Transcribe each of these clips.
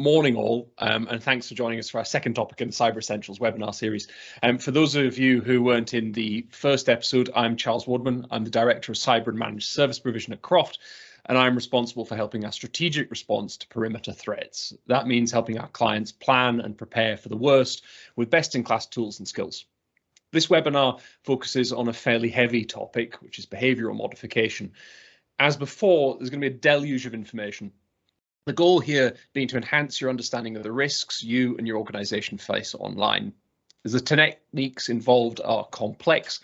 Morning all, and thanks for joining us for our second topic in the Cyber Essentials webinar series. For those of you who weren't in the first episode, I'm Charles Woodman. I'm the Director of Cyber and Managed Service Provision at Croft, and I'm responsible for helping our strategic response to perimeter threats. That means helping our clients plan and prepare for the worst with best-in-class tools and skills. This webinar focuses on a fairly heavy topic, which is behavioural modification. As before, there's going to be a deluge of information. The goal here being to enhance your understanding of the risks you and your organisation face online. As the techniques involved are complex,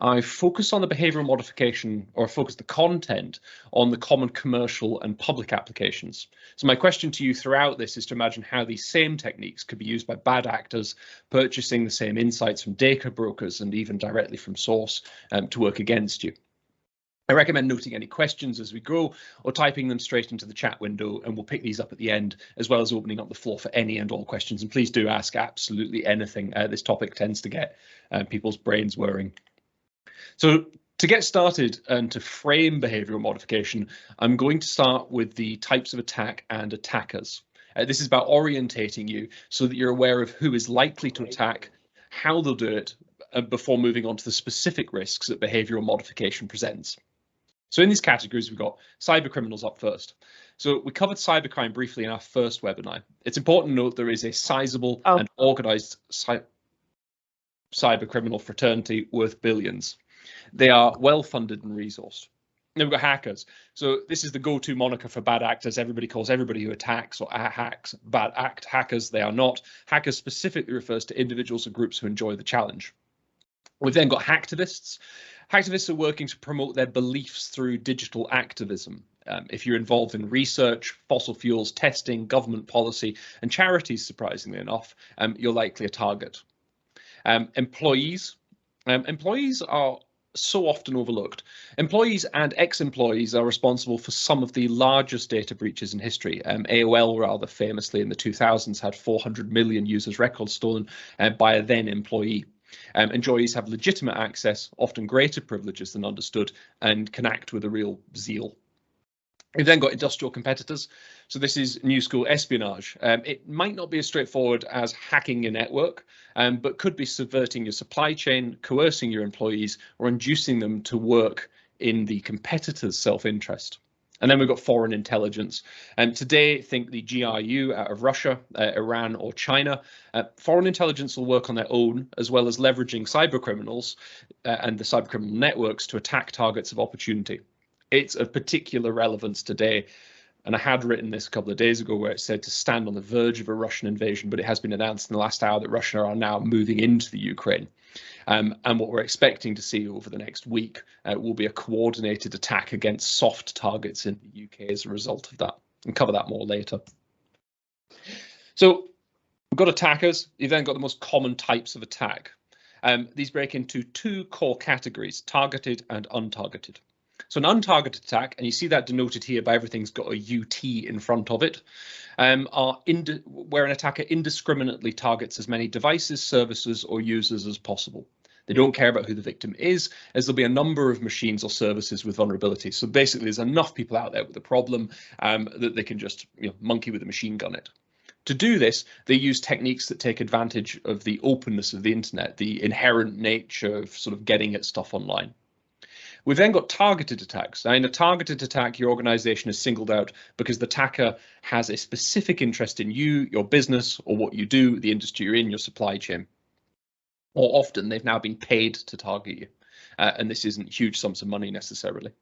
I focus on the behavioural modification, or focus the content on the common commercial and public applications. So my question to you throughout this is to imagine how these same techniques could be used by bad actors purchasing the same insights from data brokers and even directly from source to work against you. I recommend noting any questions as we go or typing them straight into the chat window, and we'll pick these up at the end, as well as opening up the floor for any and all questions. And please do ask absolutely anything. This topic tends to get people's brains whirring. So to get started and to frame behavioural modification, I'm going to start with the types of attack and attackers. This is about orientating you so that you're aware of who is likely to attack, how they'll do it, before moving on to the specific risks that behavioural modification presents. So in these categories, we've got cyber criminals up first. So we covered cybercrime briefly in our first webinar. It's important to note there is a sizable and organised cyber criminal fraternity worth billions. They are well funded and resourced. Then we've got hackers. So this is the go-to moniker for bad actors. Everybody calls everybody who attacks or hacks bad act hackers. They are not. Hackers specifically refers to individuals or groups who enjoy the challenge. We've then got hacktivists. Hacktivists are working to promote their beliefs through digital activism. If you're involved in research, fossil fuels testing, government policy, and charities, surprisingly enough, you're likely a target. Employees are so often overlooked. Employees and ex-employees are responsible for some of the largest data breaches in history. AOL, rather famously in the 2000s, had 400 million users' records stolen by a then employee. Employees have legitimate access, often greater privileges than understood, and can act with a real zeal. We've then got industrial competitors. So this is new school espionage. It might not be as straightforward as hacking your network, but could be subverting your supply chain, coercing your employees, or inducing them to work in the competitor's self-interest. And then we've got foreign intelligence. Today, think the GRU out of Russia, Iran, or China. Foreign intelligence will work on their own, as well as leveraging cyber criminals and the cyber criminal networks to attack targets of opportunity. It's of particular relevance today. And I had written this a couple of days ago where it said to stand on the verge of a Russian invasion, but it has been announced in the last hour that Russia are now moving into the Ukraine. And what we're expecting to see over the next week will be a coordinated attack against soft targets in the UK as a result of that. And cover that more later. So we've got attackers. You've then got the most common types of attack. These break into two core categories, targeted and untargeted. So an untargeted attack, and you see that denoted here by everything's got a UT in front of it, where an attacker indiscriminately targets as many devices, services, or users as possible. They don't care about who the victim is, as there'll be a number of machines or services with vulnerabilities. So basically, there's enough people out there with a problem that they can just monkey with a machine gun it. To do this, they use techniques that take advantage of the openness of the internet, the inherent nature of sort of getting at stuff online. We've then got targeted attacks. Now, in a targeted attack, your organization is singled out because the attacker has a specific interest in you, your business, or what you do, the industry you're in, your supply chain. Or often they've now been paid to target you. And this isn't huge sums of money necessarily.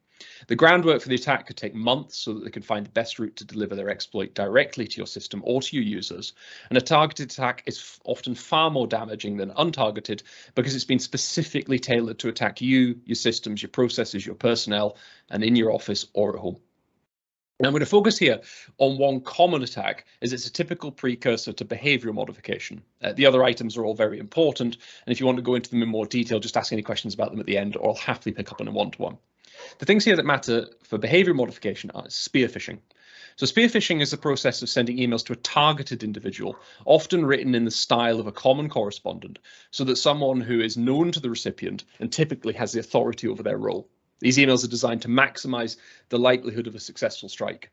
The groundwork for the attack could take months so that they can find the best route to deliver their exploit directly to your system or to your users. And a targeted attack is often far more damaging than untargeted because it's been specifically tailored to attack you, your systems, your processes, your personnel, and in your office or at home. Now, I'm going to focus here on one common attack, as it's a typical precursor to behavioural modification. The other items are all very important, and if you want to go into them in more detail, just ask any questions about them at the end, or I'll happily pick up on a one-to-one. The things here that matter for behavioural modification are spear phishing. So spear phishing is the process of sending emails to a targeted individual, often written in the style of a common correspondent, so that someone who is known to the recipient and typically has the authority over their role. These emails are designed to maximize the likelihood of a successful strike.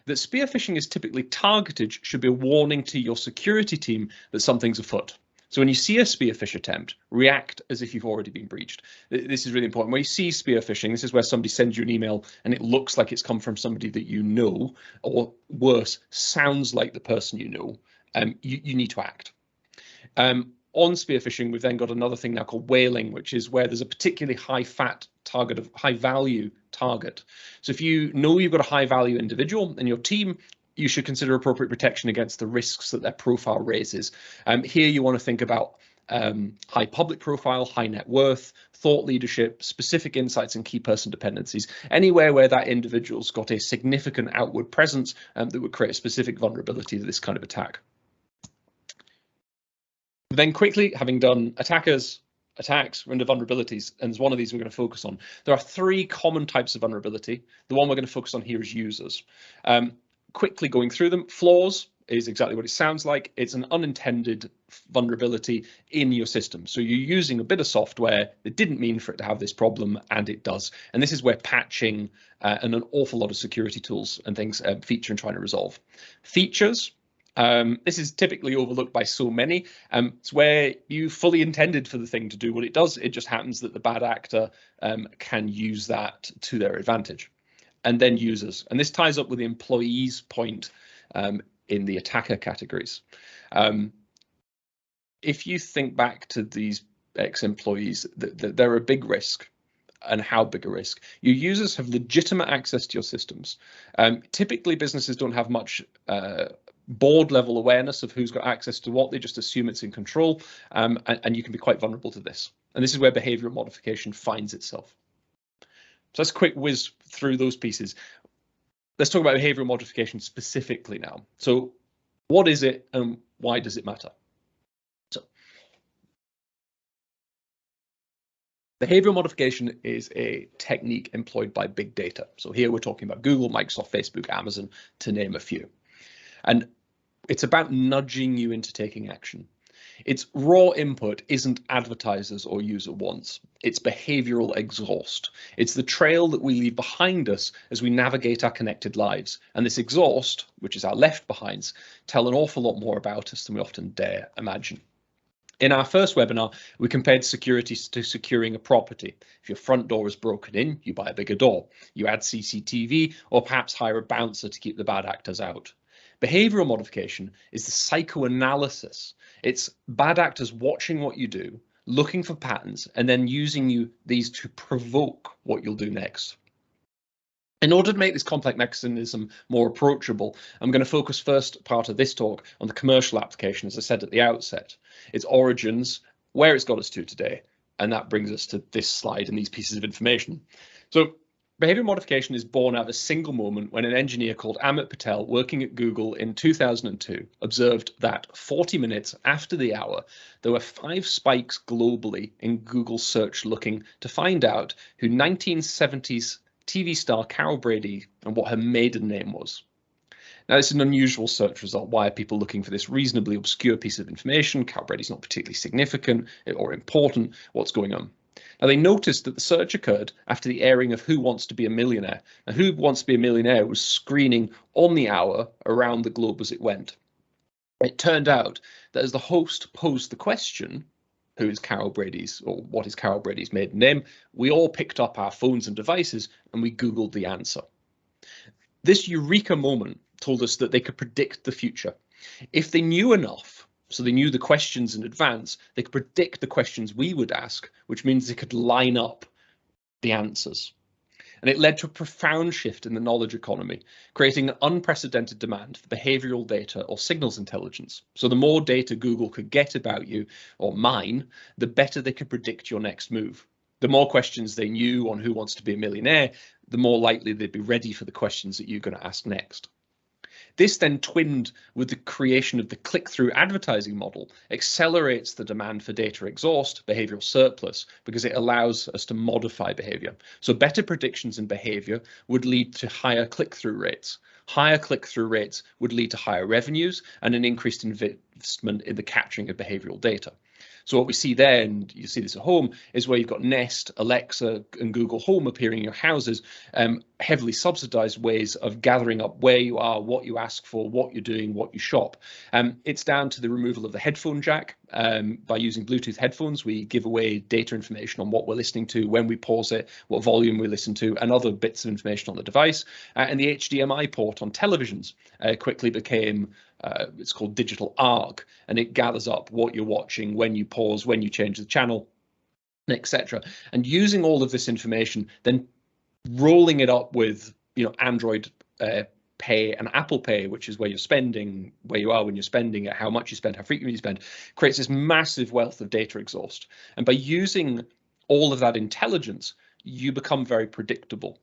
that spear phishing is typically targeted should be a warning to your security team that something's afoot. So when you see a spear phish attempt, react as if you've already been breached. This is really important. When you see spear phishing, this is where somebody sends you an email and it looks like it's come from somebody that you know, or worse, sounds like the person you know. You need to act. On spear phishing, we've then got another thing now called whaling, which is where there's a particularly high fat target, of high value target. So if you know you've got a high value individual in your team, you should consider appropriate protection against the risks that their profile raises. Here you want to think about high public profile, high net worth, thought leadership, specific insights and key person dependencies, anywhere where that individual's got a significant outward presence that would create a specific vulnerability to this kind of attack. Then quickly, having done attacks, we're into vulnerabilities, and there's one of these we're going to focus on. There are three common types of vulnerability. The one we're going to focus on here is users. Quickly going through them, flaws is exactly what it sounds like. It's an unintended vulnerability in your system. So you're using a bit of software that didn't mean for it to have this problem, and it does. And this is where patching and an awful lot of security tools and things feature in trying to resolve. Features. This is typically overlooked by so many. It's where you fully intended for the thing to do what it does. It just happens that the bad actor can use that to their advantage. And then users. And this ties up with the employees point in the attacker categories. If you think back to these ex-employees, they're a big risk. And how big a risk? Your users have legitimate access to your systems. Typically, businesses don't have much board level awareness of who's got access to what. They just assume it's in control, and you can be quite vulnerable to this. And this is where behavioral modification finds itself. So let's quick whiz through those pieces. Let's talk about behavioral modification specifically now. So what is it and why does it matter? So behavioral modification is a technique employed by big data. So here we're talking about Google, Microsoft, Facebook, Amazon, to name a few. And it's about nudging you into taking action. Its raw input isn't advertisers or user wants. It's behavioral exhaust. It's the trail that we leave behind us as we navigate our connected lives. And this exhaust, which is our left behinds, tell an awful lot more about us than we often dare imagine. In our first webinar, we compared security to securing a property. If your front door is broken in, you buy a bigger door. You add CCTV or perhaps hire a bouncer to keep the bad actors out. Behavioral modification is the psychoanalysis. It's bad actors watching what you do, looking for patterns, and then using these to provoke what you'll do next. In order to make this complex mechanism more approachable, I'm going to focus first part of this talk on the commercial application, as I said at the outset, its origins, where it's got us to today, and that brings us to this slide and these pieces of information. So behavioral modification is born out of a single moment when an engineer called Amit Patel, working at Google in 2002, observed that 40 minutes after the hour, there were 5 spikes globally in Google search looking to find out who 1970s TV star Carol Brady and what her maiden name was. Now, this is an unusual search result. Why are people looking for this reasonably obscure piece of information? Carol Brady's not particularly significant or important. What's going on? Now, they noticed that the search occurred after the airing of Who Wants to Be a Millionaire. Now, Who Wants to Be a Millionaire was screening on the hour around the globe as it went. It turned out that as the host posed the question, who is Carol Brady's, or what is Carol Brady's maiden name, we all picked up our phones and devices and we Googled the answer. This eureka moment told us that they could predict the future. If they knew enough, so they knew the questions in advance, they could predict the questions we would ask, which means they could line up the answers. And it led to a profound shift in the knowledge economy, creating an unprecedented demand for behavioral data or signals intelligence. So the more data Google could get about you or mine, the better they could predict your next move. The more questions they knew on Who Wants to Be a Millionaire, the more likely they'd be ready for the questions that you're going to ask next. This then twinned with the creation of the click-through advertising model, accelerates the demand for data exhaust, behavioral surplus, because it allows us to modify behavior. So better predictions in behavior would lead to higher click-through rates. Higher click-through rates would lead to higher revenues and an increased investment in the capturing of behavioral data. So what we see there, and you see this at home, is where you've got Nest, Alexa, and Google Home appearing in your houses, heavily subsidized ways of gathering up where you are, what you ask for, what you're doing, what you shop. It's down to the removal of the headphone jack. By using Bluetooth headphones, we give away data information on what we're listening to, when we pause it, what volume we listen to, and other bits of information on the device. And the HDMI port on televisions quickly became it's called digital arc, and it gathers up what you're watching, when you pause, when you change the channel, etc. And using all of this information, then rolling it up with Android Pay and Apple Pay, which is where you're spending, where you are when you're spending it, how much you spend, how frequently you spend, creates this massive wealth of data exhaust. And by using all of that intelligence, you become very predictable.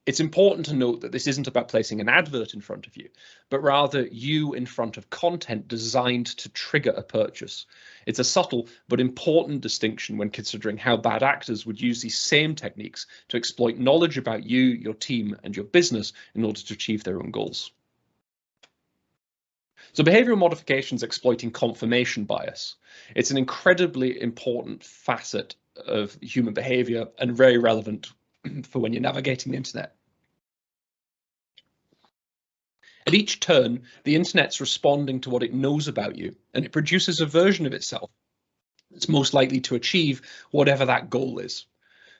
It's important to note that this isn't about placing an advert in front of you, but rather you in front of content designed to trigger a purchase. It's a subtle but important distinction when considering how bad actors would use these same techniques to exploit knowledge about you, your team, and your business in order to achieve their own goals. So behavioral modification is exploiting confirmation bias. It's an incredibly important facet of human behavior and very relevant for when you're navigating the internet. At each turn, the internet's responding to what it knows about you, and it produces a version of itself that's most likely to achieve whatever that goal is.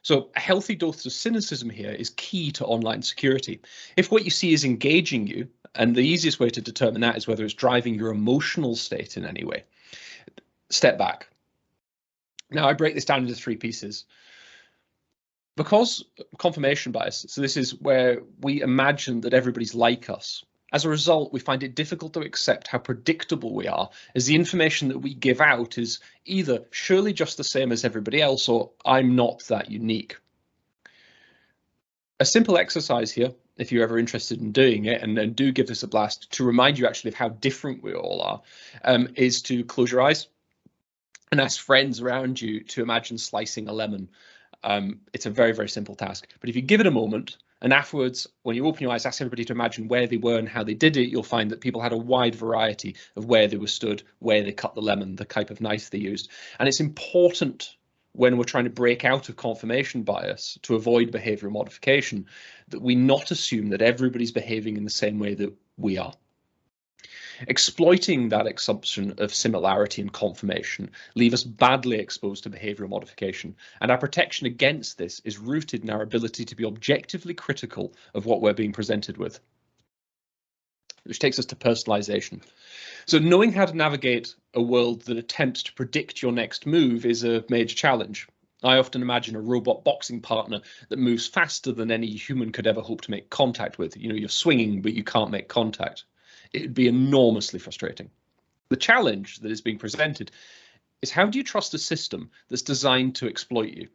So a healthy dose of cynicism here is key to online security. If what you see is engaging you, and the easiest way to determine that is whether it's driving your emotional state in any way, step back. Now I break this down into 3 pieces. Because confirmation bias, so this is where we imagine that everybody's like us. As a result, we find it difficult to accept how predictable we are, as the information that we give out is either surely just the same as everybody else, or I'm not that unique. A simple exercise here, if you're ever interested in doing it, and do give this a blast, to remind you actually of how different we all are, is to close your eyes and ask friends around you to imagine slicing a lemon. It's a very, very simple task, but if you give it a moment, and afterwards, when you open your eyes, ask everybody to imagine where they were and how they did it, you'll find that people had a wide variety of where they were stood, where they cut the lemon, the type of knife they used. And it's important when we're trying to break out of confirmation bias to avoid behavioral modification, that we not assume that everybody's behaving in the same way that we are. Exploiting that assumption of similarity and confirmation leave us badly exposed to behavioral modification, and our protection against this is rooted in our ability to be objectively critical of what we're being presented with. Which takes us to personalization. So knowing how to navigate a world that attempts to predict your next move is a major challenge. I often imagine a robot boxing partner that moves faster than any human could ever hope to make contact with. You're swinging, but you can't make contact. It'd be enormously frustrating. The challenge that is being presented is, how do you trust a system that's designed to exploit you?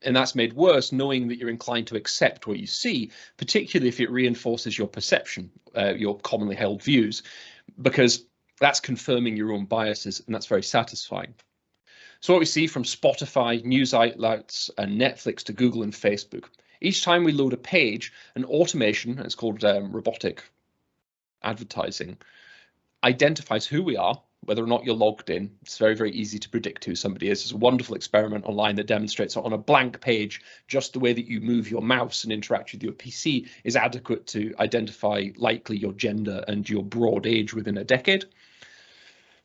And that's made worse knowing that you're inclined to accept what you see, particularly if it reinforces your perception, your commonly held views, because that's confirming your own biases, and that's very satisfying. So what we see from Spotify, news outlets, and Netflix to Google and Facebook, each time we load a page, an automation, it's called robotic advertising, identifies who we are, whether or not you're logged in. It's very, very easy to predict who somebody is. There's a wonderful experiment online that demonstrates that on a blank page, just the way that you move your mouse and interact with your PC is adequate to identify likely your gender and your broad age within a decade.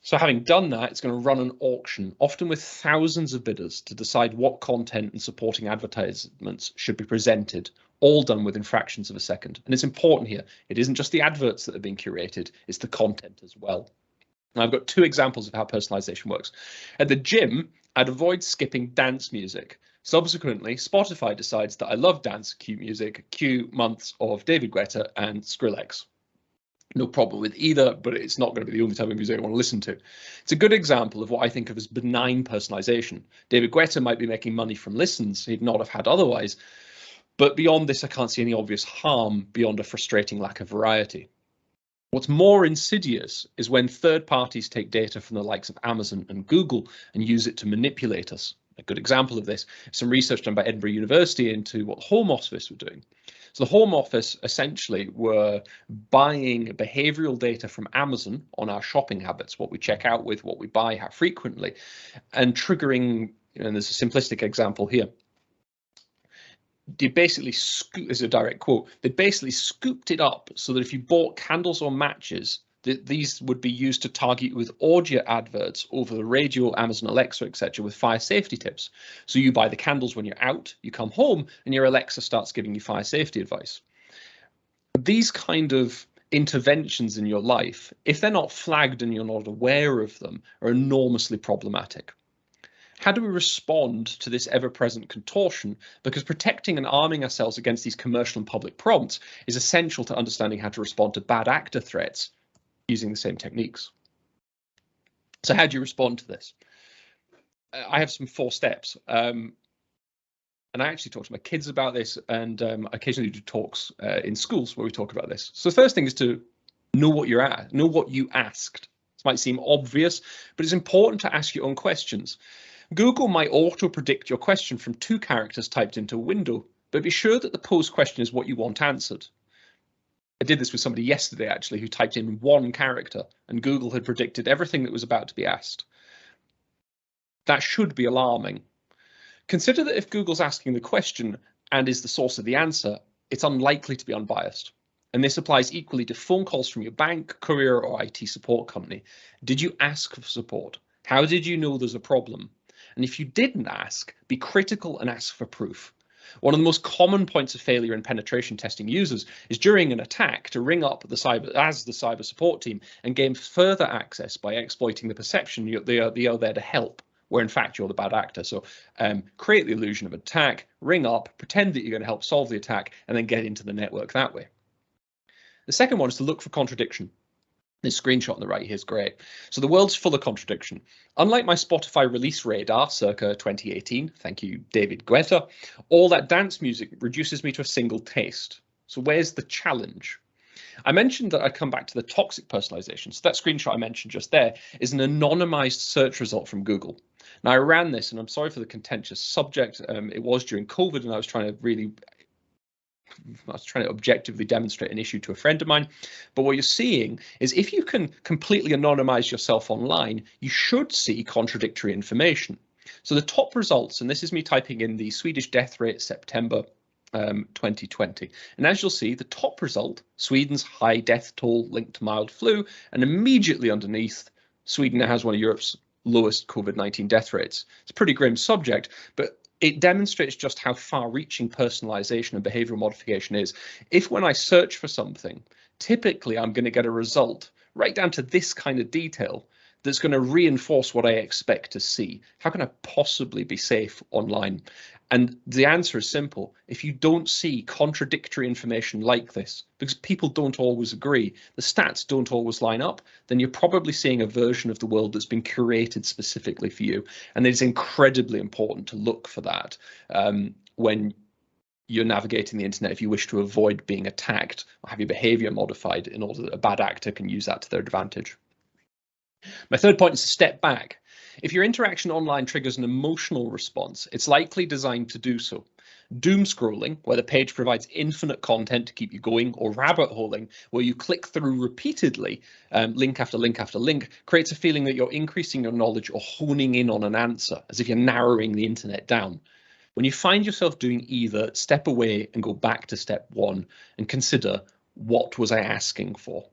So having done that, it's going to run an auction, often with thousands of bidders, to decide what content and supporting advertisements should be presented, all done within fractions of a second. And it's important here, it isn't just the adverts that are being curated, it's the content as well. Now, I've got 2 examples of how personalization works. At the gym, I'd avoid skipping dance music. Subsequently, Spotify decides that I love dance cue music, cue months of David Guetta and Skrillex. No problem with either, but it's not going to be the only type of music I want to listen to. It's a good example of what I think of as benign personalization. David Guetta might be making money from listens he'd not have had otherwise, but beyond this, I can't see any obvious harm beyond a frustrating lack of variety. What's more insidious is when third parties take data from the likes of Amazon and Google and use it to manipulate us. A good example of this is some research done by Edinburgh University into what Home Office were doing. So the Home Office essentially were buying behavioural data from Amazon on our shopping habits, what we check out with, what we buy, how frequently, and triggering, and there's a simplistic example here. They basically is a direct quote. They basically scooped it up so that if you bought candles or matches, these would be used to target you with audio adverts over the radio, Amazon Alexa, etc., with fire safety tips. So you buy the candles when you're out, you come home, and your Alexa starts giving you fire safety advice. These kind of interventions in your life, if they're not flagged and you're not aware of them, are enormously problematic. How do we respond to this ever-present contortion? Because protecting and arming ourselves against these commercial and public prompts is essential to understanding how to respond to bad actor threats using the same techniques. So how do you respond to this? I have some 4 steps. And I actually talk to my kids about this, and occasionally do talks in schools where we talk about this. So the first thing is to know what you're at, know what you asked. This might seem obvious, but it's important to ask your own questions. Google might auto-predict your question from 2 characters typed into a window, but be sure that the posed question is what you want answered. I did this with somebody yesterday, actually, who typed in 1 character, and Google had predicted everything that was about to be asked. That should be alarming. Consider that if Google's asking the question and is the source of the answer, it's unlikely to be unbiased. And this applies equally to phone calls from your bank, courier, or IT support company. Did you ask for support? How did you know there's a problem? And if you didn't ask, be critical and ask for proof. One of the most common points of failure in penetration testing users is during an attack to ring up the cyber support team and gain further access by exploiting the perception they are there to help, where in fact you're the bad actor. So create the illusion of attack, ring up, pretend that you're going to help solve the attack, and then get into the network that way. The second one is to look for contradiction. This screenshot on the right here is great. So the world's full of contradiction. Unlike my Spotify release radar circa 2018, thank you, David Guetta, all that dance music reduces me to a single taste. So where's the challenge? I mentioned that I'd come back to the toxic personalization. So that screenshot I mentioned just there is an anonymized search result from Google. Now I ran this, and I'm sorry for the contentious subject. It was during COVID, and I was trying to objectively demonstrate an issue to a friend of mine. But what you're seeing is if you can completely anonymize yourself online, you should see contradictory information. So the top results, and this is me typing in the Swedish death rate September 2020. And as you'll see, the top result, Sweden's high death toll linked to mild flu, and immediately underneath, Sweden now has one of Europe's lowest COVID-19 death rates. It's a pretty grim subject, but it demonstrates just how far-reaching personalization and behavioral modification is. If when I search for something, typically I'm going to get a result right down to this kind of detail that's going to reinforce what I expect to see. How can I possibly be safe online? And the answer is simple. If you don't see contradictory information like this, because people don't always agree, the stats don't always line up, then you're probably seeing a version of the world that's been curated specifically for you. And it's incredibly important to look for that when you're navigating the internet if you wish to avoid being attacked or have your behavior modified in order that a bad actor can use that to their advantage. My third point is to step back. If your interaction online triggers an emotional response, it's likely designed to do so. Doom scrolling, where the page provides infinite content to keep you going, or rabbit holing, where you click through repeatedly, link after link after link, creates a feeling that you're increasing your knowledge or honing in on an answer, as if you're narrowing the internet down. When you find yourself doing either, step away and go back to step 1 and consider, what was I asking for?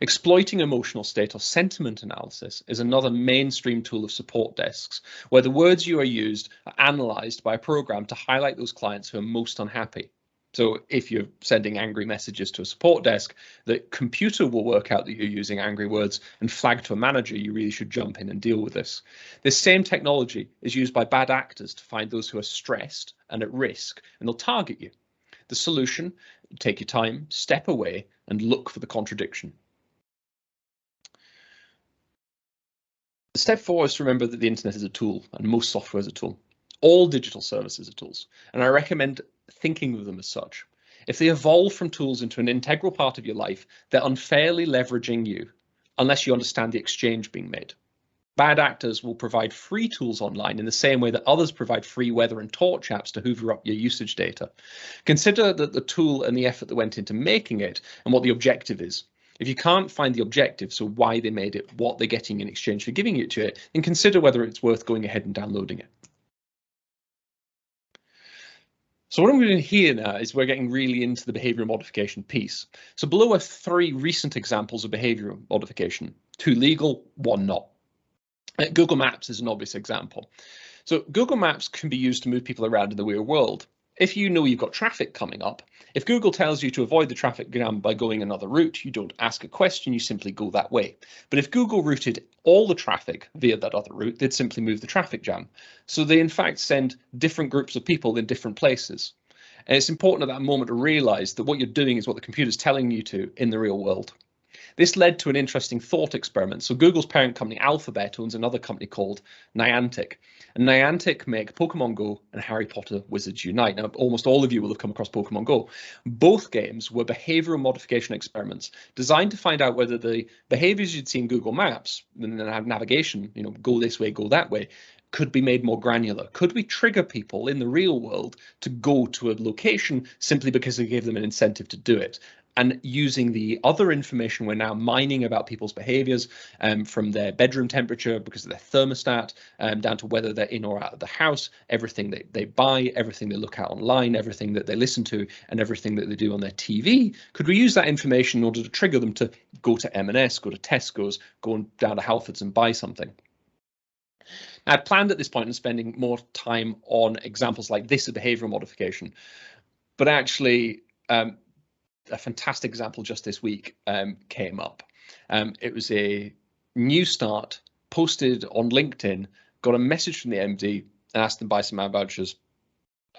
Exploiting emotional state or sentiment analysis is another mainstream tool of support desks, where the words you are used are analysed by a program to highlight those clients who are most unhappy. So if you're sending angry messages to a support desk, the computer will work out that you're using angry words and flag to a manager you really should jump in and deal with this. This same technology is used by bad actors to find those who are stressed and at risk, and they'll target you. The solution: take your time, step away, and look for the contradiction. Step 4 is to remember that the internet is a tool, and most software is a tool. All digital services are tools, and I recommend thinking of them as such. If they evolve from tools into an integral part of your life, they're unfairly leveraging you, unless you understand the exchange being made. Bad actors will provide free tools online in the same way that others provide free weather and torch apps to hoover up your usage data. Consider that the tool and the effort that went into making it and what the objective is. If you can't find the objective, so why they made it, what they're getting in exchange for giving it to it, then consider whether it's worth going ahead and downloading it. So what I'm doing here now is we're getting really into the behavioral modification piece. So below are 3 recent examples of behavioral modification, 2 legal, 1 not. Google Maps is an obvious example. So Google Maps can be used to move people around in the real world. If you know you've got traffic coming up, if Google tells you to avoid the traffic jam by going another route, you don't ask a question, you simply go that way. But if Google routed all the traffic via that other route, they'd simply move the traffic jam. So they in fact send different groups of people in different places. And it's important at that moment to realize that what you're doing is what the computer's telling you to in the real world. This led to an interesting thought experiment. So Google's parent company Alphabet owns another company called Niantic. And Niantic make Pokemon Go and Harry Potter Wizards Unite. Now, almost all of you will have come across Pokemon Go. Both games were behavioral modification experiments designed to find out whether the behaviors you'd see in Google Maps, in the navigation, go this way, go that way, could be made more granular. Could we trigger people in the real world to go to a location simply because we gave them an incentive to do it? And using the other information we're now mining about people's behaviors, from their bedroom temperature because of their thermostat, down to whether they're in or out of the house, everything they buy, everything they look at online, everything that they listen to, and everything that they do on their TV. Could we use that information in order to trigger them to go to M&S, go to Tesco's, go down to Halfords and buy something? Now, I'd planned at this point on spending more time on examples like this of behavioral modification, but actually, a fantastic example just this week came up. It was a new start posted on LinkedIn, got a message from the MD and asked them to buy some ad vouchers.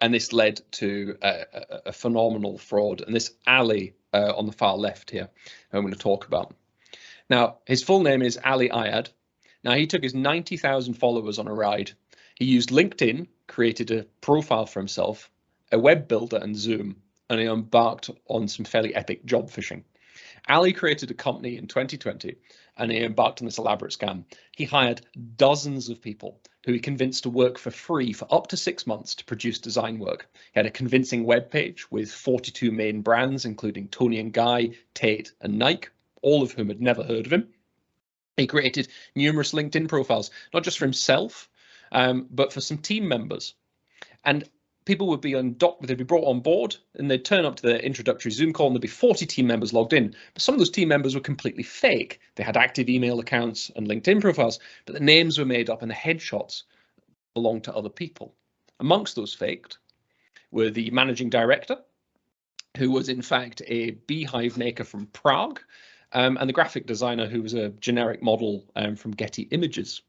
And this led to a phenomenal fraud. And this Ali on the far left here, I'm going to talk about. Now, his full name is Ali Ayad. Now, he took his 90,000 followers on a ride. He used LinkedIn, created a profile for himself, a web builder and Zoom, and he embarked on some fairly epic job phishing. Ali created a company in 2020 and he embarked on this elaborate scam. He hired dozens of people who he convinced to work for free for up to 6 months to produce design work. He had a convincing web page with 42 main brands, including Tony and Guy, Tate and Nike, all of whom had never heard of him. He created numerous LinkedIn profiles, not just for himself, but for some team members. And people would be they'd be brought on board and they'd turn up to their introductory Zoom call and there'd be 40 team members logged in. But some of those team members were completely fake. They had active email accounts and LinkedIn profiles, but the names were made up and the headshots belonged to other people. Amongst those faked were the managing director, who was in fact a beehive maker from Prague, and the graphic designer, who was a generic model from Getty Images.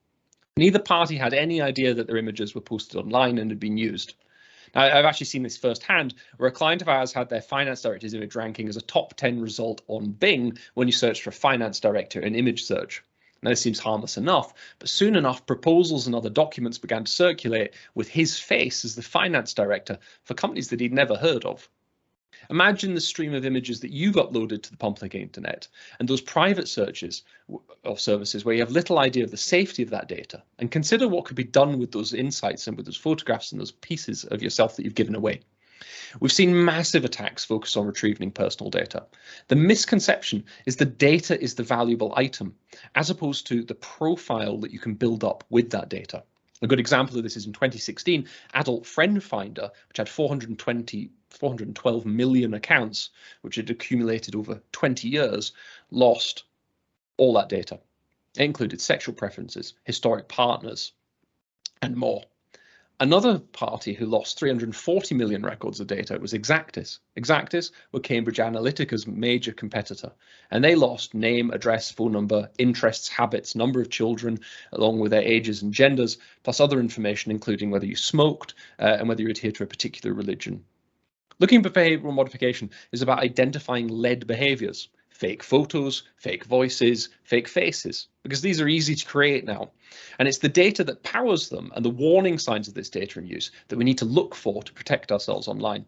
Neither party had any idea that their images were posted online and had been used. Now, I've actually seen this firsthand, where a client of ours had their finance director's image ranking as a top 10 result on Bing when you search for finance director in image search. Now, this seems harmless enough, but soon enough, proposals and other documents began to circulate with his face as the finance director for companies that he'd never heard of. Imagine the stream of images that you've uploaded to the public internet and those private searches of services where you have little idea of the safety of that data, and consider what could be done with those insights and with those photographs and those pieces of yourself that you've given away. We've seen massive attacks focused on retrieving personal data. The misconception is the data is the valuable item, as opposed to the profile that you can build up with that data. A good example of this is in 2016, Adult Friend Finder, which had 412 million accounts, which had accumulated over 20 years, lost all that data. It included sexual preferences, historic partners, and more. Another party who lost 340 million records of data was Exactis. Exactis were Cambridge Analytica's major competitor, and they lost name, address, phone number, interests, habits, number of children, along with their ages and genders, plus other information, including whether you smoked and whether you adhere to a particular religion. Looking for behavioral modification is about identifying lead behaviors, fake photos, fake voices, fake faces, because these are easy to create now. And it's the data that powers them and the warning signs of this data in use that we need to look for to protect ourselves online.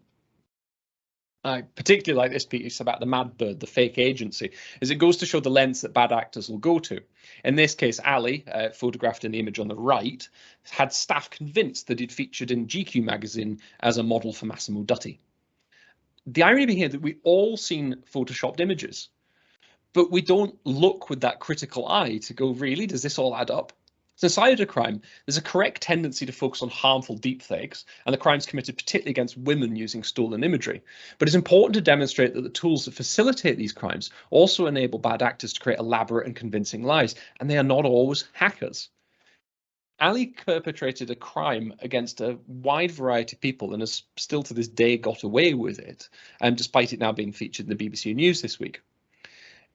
I particularly like this piece about the mad bird, the fake agency, as it goes to show the lengths that bad actors will go to. In this case, Ali, photographed in the image on the right, had staff convinced that he'd featured in GQ magazine as a model for Massimo Dutti. The irony being here that we all seen photoshopped images, but we don't look with that critical eye to go, really, does this all add up? So in cybercrime, there's a correct tendency to focus on harmful deepfakes and the crimes committed particularly against women using stolen imagery. But it's important to demonstrate that the tools that facilitate these crimes also enable bad actors to create elaborate and convincing lies, and they are not always hackers. Ali perpetrated a crime against a wide variety of people and has still to this day got away with it, despite it now being featured in the BBC News this week.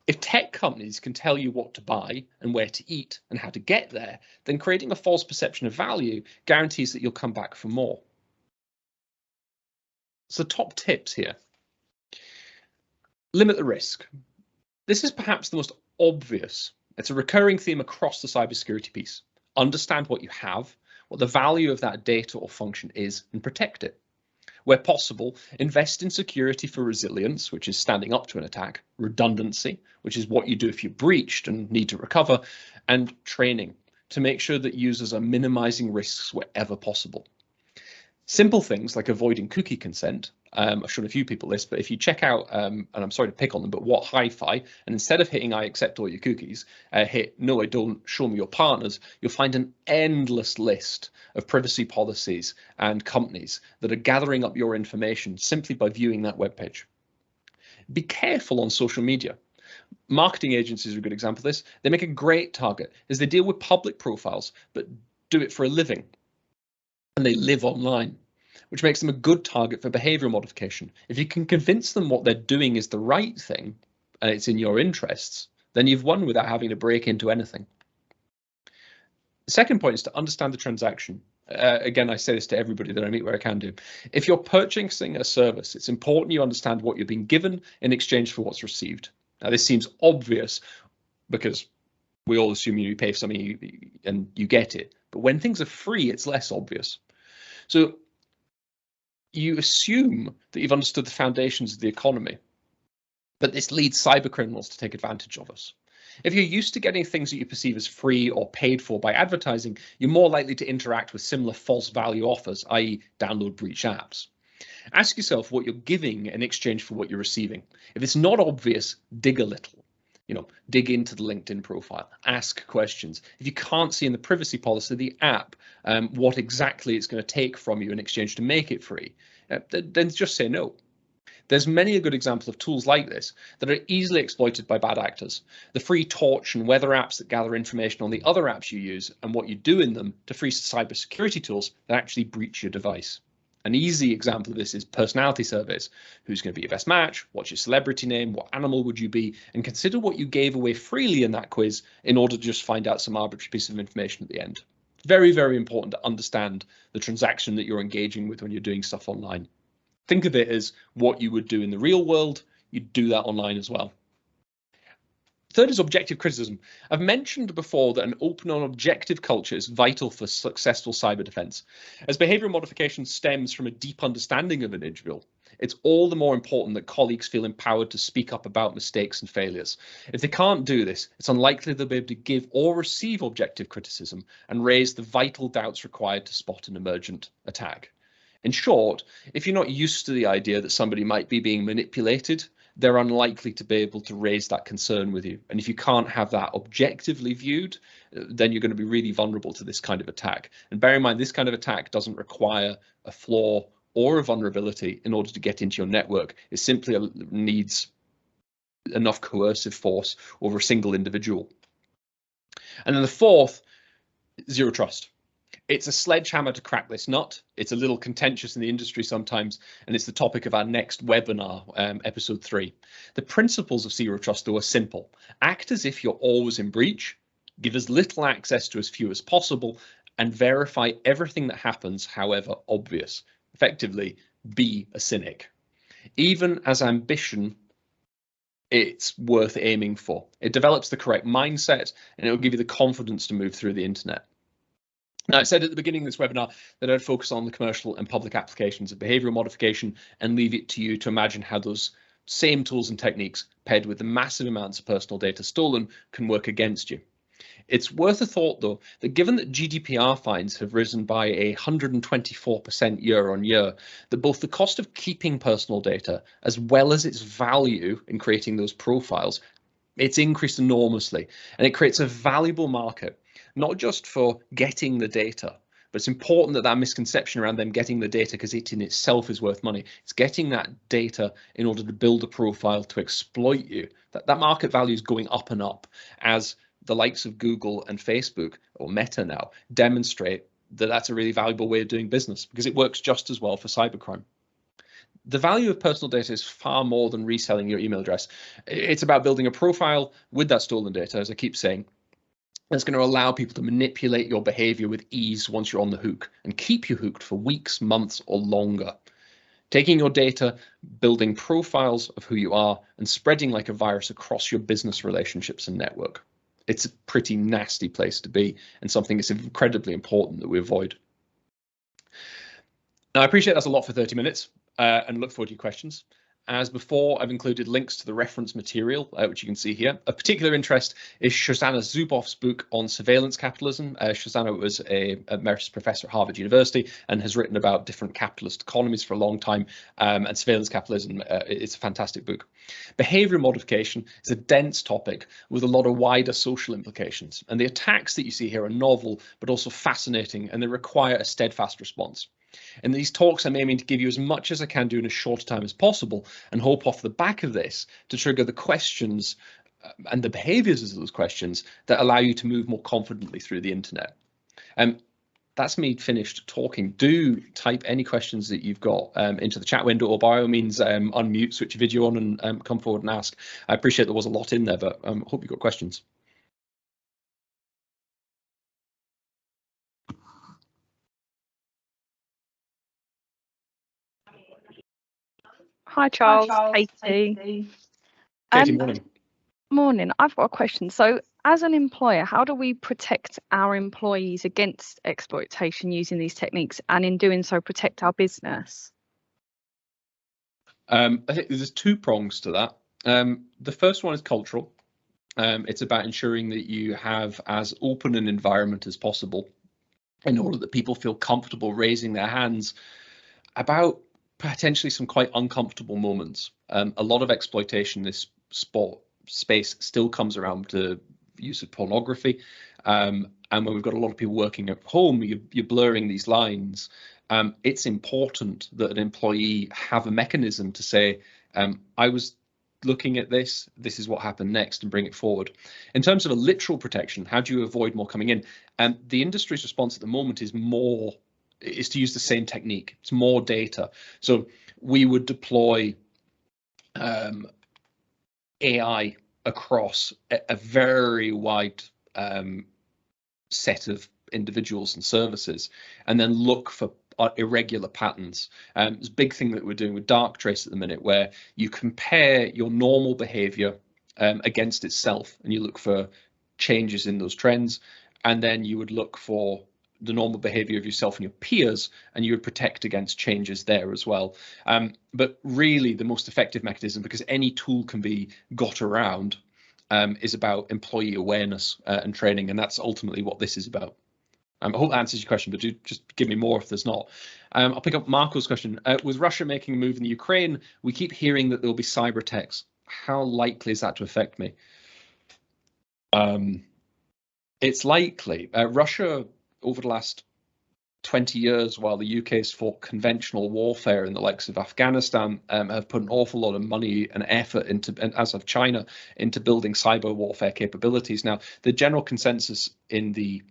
If tech companies can tell you what to buy and where to eat and how to get there, then creating a false perception of value guarantees that you'll come back for more. So top tips here. Limit the risk. This is perhaps the most obvious. It's a recurring theme across the cybersecurity piece. Understand what you have, what the value of that data or function is, and protect it. Where possible, invest in security for resilience, which is standing up to an attack, redundancy, which is what you do if you're breached and need to recover, and training to make sure that users are minimizing risks wherever possible. Simple things like avoiding cookie consent. I've shown a few people this, but if you check out, and I'm sorry to pick on them, but What Hi-Fi, and instead of hitting I accept all your cookies, hit no, I don't, show me your partners, you'll find an endless list of privacy policies and companies that are gathering up your information simply by viewing that webpage. Be careful on social media. Marketing agencies are a good example of this. They make a great target as they deal with public profiles, but do it for a living. And they live online, which makes them a good target for behavioural modification. If you can convince them what they're doing is the right thing and it's in your interests, then you've won without having to break into anything. The second point is to understand the transaction. Again, I say this to everybody that I meet where I can do. If you're purchasing a service, it's important you understand what you're being given in exchange for what's received. Now, this seems obvious because we all assume you pay for something and you get it. But when things are free, it's less obvious. So you assume that you've understood the foundations of the economy, but this leads cyber criminals to take advantage of us. If you're used to getting things that you perceive as free or paid for by advertising, you're more likely to interact with similar false value offers, i.e. download breach apps. Ask yourself what you're giving in exchange for what you're receiving. If it's not obvious, dig a little. Dig into the LinkedIn profile, ask questions. If you can't see in the privacy policy of the app what exactly it's going to take from you in exchange to make it free, then just say no. There's many a good examples of tools like this that are easily exploited by bad actors. The free torch and weather apps that gather information on the other apps you use and what you do in them to free cybersecurity tools that actually breach your device. An easy example of this is personality surveys. Who's going to be your best match? What's your celebrity name? What animal would you be? And consider what you gave away freely in that quiz in order to just find out some arbitrary piece of information at the end. Very, very important to understand the transaction that you're engaging with when you're doing stuff online. Think of it as what you would do in the real world. You'd do that online as well. Third is objective criticism. I've mentioned before that an open and objective culture is vital for successful cyber defense. As behavioral modification stems from a deep understanding of an individual, it's all the more important that colleagues feel empowered to speak up about mistakes and failures. If they can't do this, it's unlikely they'll be able to give or receive objective criticism and raise the vital doubts required to spot an emergent attack. In short, if you're not used to the idea that somebody might be being manipulated, they're unlikely to be able to raise that concern with you. And if you can't have that objectively viewed, then you're going to be really vulnerable to this kind of attack. And bear in mind, this kind of attack doesn't require a flaw or a vulnerability in order to get into your network. It simply needs enough coercive force over a single individual. And then the fourth, zero trust. It's a sledgehammer to crack this nut. It's a little contentious in the industry sometimes, and it's the topic of our next webinar, episode 3. The principles of zero trust, though, are simple. Act as if you're always in breach, give as little access to as few as possible, and verify everything that happens, however obvious. Effectively, be a cynic. Even as ambition, it's worth aiming for. It develops the correct mindset, and it will give you the confidence to move through the internet. Now, I said at the beginning of this webinar that I'd focus on the commercial and public applications of behavioural modification and leave it to you to imagine how those same tools and techniques, paired with the massive amounts of personal data stolen, can work against you. It's worth a thought, though, that given that GDPR fines have risen by 124% year on year, that both the cost of keeping personal data as well as its value in creating those profiles, it's increased enormously, and it creates a valuable market, not just for getting the data, but it's important that that misconception around them getting the data, because it in itself is worth money. It's getting that data in order to build a profile to exploit you. That market value is going up and up as the likes of Google and Facebook, or Meta now, demonstrate that that's a really valuable way of doing business, because it works just as well for cybercrime. The value of personal data is far more than reselling your email address. It's about building a profile with that stolen data, as I keep saying, that's going to allow people to manipulate your behavior with ease once you're on the hook, and keep you hooked for weeks, months, or longer. Taking your data, building profiles of who you are, and spreading like a virus across your business relationships and network. It's a pretty nasty place to be, and something that's incredibly important that we avoid. Now, I appreciate that's a lot for 30 minutes. And look forward to your questions. As before, I've included links to the reference material, which you can see here. A particular interest is Shoshana Zuboff's book on surveillance capitalism. Shoshana was a emeritus professor at Harvard University and has written about different capitalist economies for a long time. And surveillance capitalism is a fantastic book. Behavioural modification is a dense topic with a lot of wider social implications. And the attacks that you see here are novel, but also fascinating, and they require a steadfast response. In these talks, I'm aiming to give you as much as I can do in as short a time as possible, and hope off the back of this to trigger the questions and the behaviours of those questions that allow you to move more confidently through the internet. That's me finished talking. Do type any questions that you've got into the chat window, or by all means unmute, switch your video on, and come forward and ask. I appreciate there was a lot in there, but hope you've got questions. Hi, Charles. Katie. Katie, morning. Morning. I've got a question. So, as an employer, how do we protect our employees against exploitation using these techniques, and in doing so, protect our business? I think there's two prongs to that. The first one is cultural. It's about ensuring that you have as open an environment as possible in order that people feel comfortable raising their hands about potentially some quite uncomfortable moments. A lot of exploitation in this space still comes around to use of pornography. And when we've got a lot of people working at home, you're blurring these lines. It's important that an employee have a mechanism to say, I was looking at this is what happened next, and bring it forward. In terms of a literal protection, how do you avoid more coming in? The industry's response at the moment is to use the same technique. It's more data. So we would deploy AI across a very wide set of individuals and services, and then look for irregular patterns. There's a big thing that we're doing with Darktrace at the minute, where you compare your normal behavior against itself, and you look for changes in those trends, and then you would look for the normal behavior of yourself and your peers, and you would protect against changes there as well. But really the most effective mechanism, because any tool can be got around, is about employee awareness and training, and that's ultimately what this is about. I hope that answers your question, but do just give me more if there's not. I'll pick up Marco's question. With Russia making a move in the Ukraine, we keep hearing that there will be cyber attacks. How likely is that to affect me? It's likely. Russia, over the last 20 years, while the UK has fought conventional warfare in the likes of Afghanistan, have put an awful lot of money and effort into, and as of China, into building cyber warfare capabilities. Now, the general consensus in the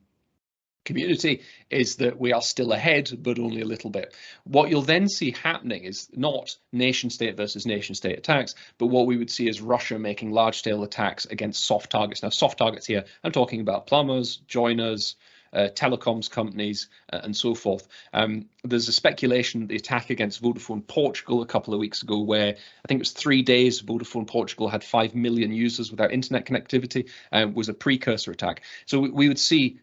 community is that we are still ahead, but only a little bit. What you'll then see happening is not nation state versus nation state attacks, but what we would see is Russia making large scale attacks against soft targets. Now, soft targets here, I'm talking about plumbers, joiners, telecoms companies, and so forth. There's a speculation the attack against Vodafone Portugal a couple of weeks ago, where I think it was 3 days Vodafone Portugal had 5 million users without internet connectivity, was a precursor attack. So we would see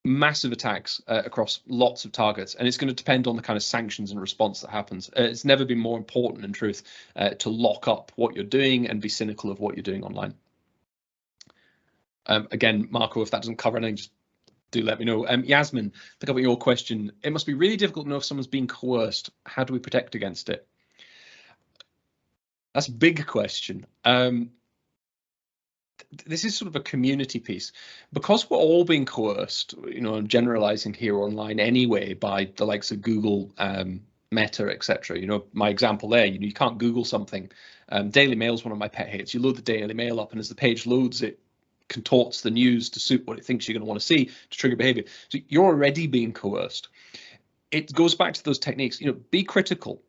massive attacks across lots of targets, and it's going to depend on the kind of sanctions and response that happens. It's never been more important, in truth, to lock up what you're doing and be cynical of what you're doing online. Again, Marco, if that doesn't cover anything, just do let me know. Yasmin, pick up on your question. It must be really difficult to know if someone's being coerced. How do we protect against it? That's a big question. This is sort of a community piece, because we're all being coerced. I'm generalizing here online anyway by the likes of Google, Meta, etc. My example there, you can't Google something. Daily Mail is one of my pet hates. You load the Daily Mail up, and as the page loads, it contorts the news to suit what it thinks you're going to want to see to trigger behavior. So you're already being coerced. It goes back to those techniques. Be critical.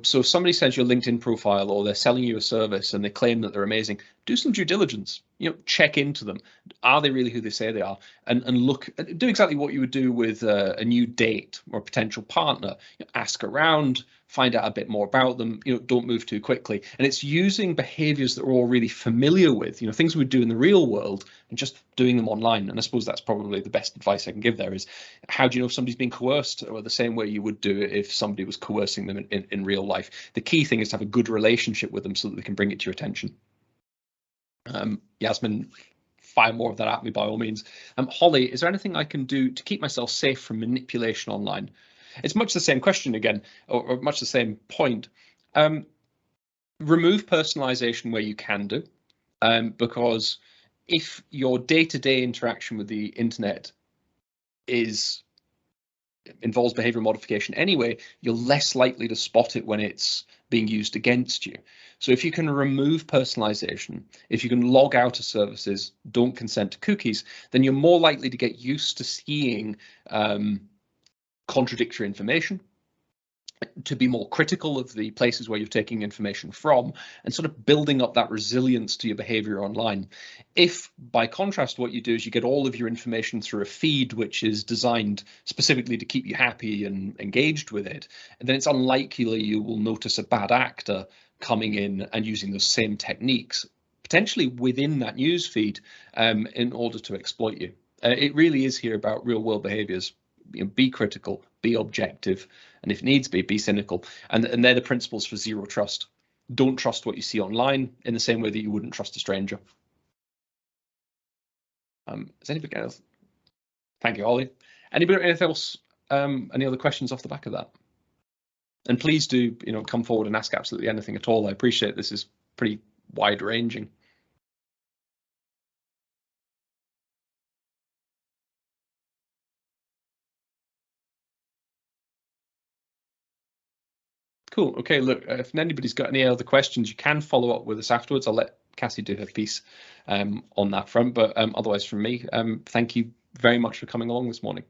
So if somebody says your LinkedIn profile, or they're selling you a service and they claim that they're amazing, do some due diligence. Check into them. Are they really who they say they are? And look, do exactly what you would do with a new date or a potential partner. Ask around, find out a bit more about them. Don't move too quickly. And it's using behaviors that we're all really familiar with. Things we would do in the real world, and just doing them online. And I suppose that's probably the best advice I can give there is, how do you know if somebody's being coerced? Or the same way you would do it if somebody was coercing them in real life. The key thing is to have a good relationship with them so that they can bring it to your attention. Yasmin, fire more of that at me by all means. Holly, is there anything I can do to keep myself safe from manipulation online? It's much the same question again, or much the same point. Remove personalization where you can do, because if your day-to-day interaction with the internet involves behavioral modification anyway, you're less likely to spot it when it's being used against you. So if you can remove personalization, if you can log out of services, don't consent to cookies, then you're more likely to get used to seeing contradictory information, to be more critical of the places where you're taking information from, and sort of building up that resilience to your behavior online. If, by contrast, what you do is you get all of your information through a feed which is designed specifically to keep you happy and engaged with it, then it's unlikely you will notice a bad actor coming in and using those same techniques, potentially within that news feed, in order to exploit you. It really is here about real world behaviors. Be critical, be objective, and if needs be cynical. And they're the principles for zero trust. Don't trust what you see online in the same way that you wouldn't trust a stranger. Is anybody else? Thank you, Holly. Anybody, anything else? Any other questions off the back of that? And please do, come forward and ask absolutely anything at all. I appreciate this is pretty wide ranging. Cool. Okay, look, if anybody's got any other questions, you can follow up with us afterwards. I'll let Cassie do her piece on that front. But otherwise, from me, thank you very much for coming along this morning.